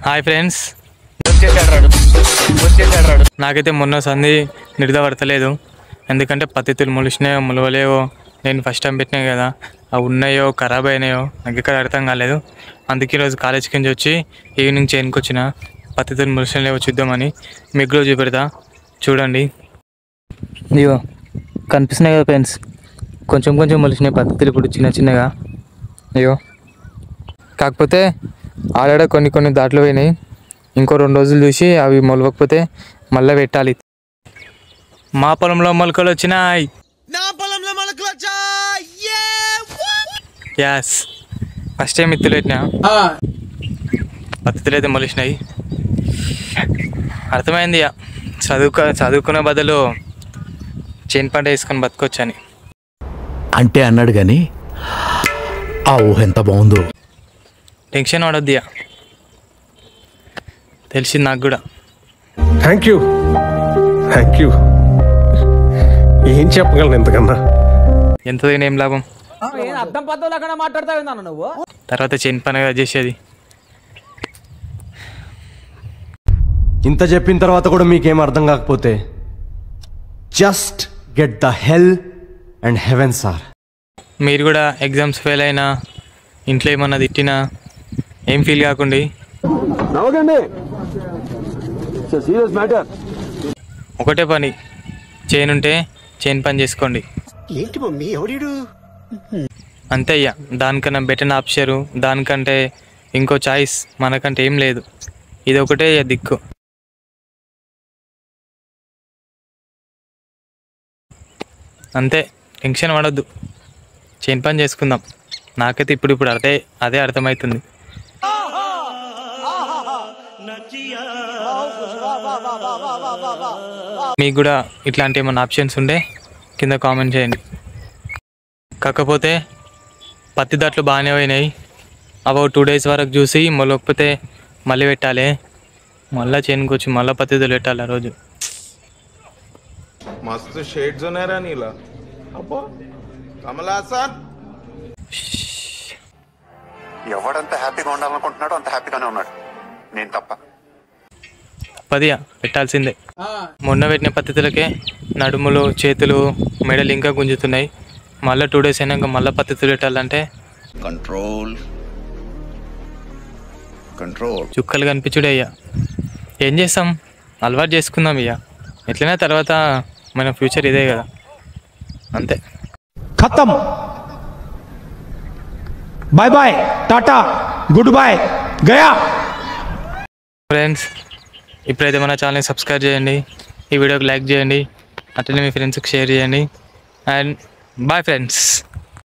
Hi friends, నాకైతే మొన్న సంధి నిద్ర పడతలేదు. ఎందుకంటే పద్ధతులు మొలిచినాయో మొలవలేవో, నేను ఫస్ట్ టైం పెట్టినా కదా, అవి ఉన్నాయో ఖరాబ్ అయినాయో నాకు ఇక్కడ అర్థం కాలేదు. అందుకే ఈరోజు కాలేజ్కి నుంచి వచ్చి ఈవినింగ్ చేయనికి వచ్చిన పద్ధతులు మొలిచినలేవో చూద్దామని మీకు కూడా చూపెడతా. చూడండి, ఇవో కనిపిస్తున్నాయి కదా ఫ్రెండ్స్, కొంచెం కొంచెం మొలిచినాయి పద్ధతులు ఇప్పుడు చిన్న చిన్నగా. అయ్యో, కాకపోతే ఆడాడ కొన్ని దాంట్లో పోయినాయి. ఇంకో 2 రోజులు చూసి అవి మొలవకపోతే మళ్ళీ పెట్టాలి. మా పొలంలో మొలకలు వచ్చినాయి. యాస్, ఫస్ట్ టైం ఇత్తులు పెట్టినా, పద్ధతులు అయితే మొలిచినాయి. అర్థమైంది, చదువుకునే బదులు చేను పంట వేసుకొని బతకొచ్చని. అంటే అన్నాడు కానీ ఆ ఊహ ఎంత బాగుందో. టెన్షన్ పడొద్దియా, తెలిసింది నాకు కూడా. థ్యాంక్ యూ ఏం చెప్పగలను ఎంతకన్నా. ఎంత ఏం లాభం, అర్థం పద్ధతి మాట్లాడతావు నువ్వు. తర్వాత చేను పని చేసేది. ఇంత చెప్పిన తర్వాత కూడా మీకేం అర్థం కాకపోతే just get the hell and heaven sir. మీరు కూడా ఎగ్జామ్స్ ఫెయిల్ అయినా, ఇంట్లో ఏమన్నా తిట్టినా ఏం ఫీల్ కాకండి. ఒకటే పని, చేయనుంటే చేయని పని చేసుకోండి. ఏంటి మమ్మీ ఎవడీడు? అంతే అయ్యా, దానికన్నా బెటర్ ఆప్షరు, దానికంటే ఇంకో చాయిస్ మనకంటే ఏం లేదు. ఇది ఒకటే దిక్కు. అంతే, టెన్షన్ పడొద్దు, చేయని పని చేసుకుందాం. నాకైతే ఇప్పుడు అదే అర్థమవుతుంది. మీకు కూడా ఇట్లాంటి ఏమైనా ఆప్షన్స్ ఉంటే కింద కామెంట్ చేయండి. కాకపోతే పత్తి దాట్లు బాగానే పోయినాయి. అవి 2 days వరకు చూసి మొలకపోతే మళ్ళీ పెట్టాలి. మళ్ళీ చేనుకొచ్చి మళ్ళీ పత్తిదలు పెట్టాలి. ఆ రోజు మస్తు షేడ్స్ ఉన్నారా నీలా. అబ్బో కమలాసన్, ఎవడంత హ్యాపీగా ఉండాలనుకుంటున్నాడో అంత హ్యాపీగానే ఉన్నాడు, నేను తప్ప. తప్పదియా, పెట్టాల్సిందే. మొన్న పెట్టిన పద్ధతులకే నడుములు, చేతులు, మెడలు ఇంకా గుంజుతున్నాయి. మళ్ళీ 2 days అయినాక మళ్ళీ పద్ధతులు పెట్టాలంటే కంట్రోల్ చుక్కలు కనిపించుడే అయ్యా. ఏం చేస్తాం, అలవాటు చేసుకుందాం ఇయ్యా. ఎట్లయినా తర్వాత మన ఫ్యూచర్ ఇదే కదా, అంతే. ఖతం, bye bye, tata, good bye, గయా. ఫ్రెండ్స్, ఇప్పుడైతే మన ఛానల్ని సబ్స్క్రైబ్ చేయండి, ఈ వీడియోకి లైక్ చేయండి, అట్లనే మీ ఫ్రెండ్స్కి షేర్ చేయండి. And bye friends.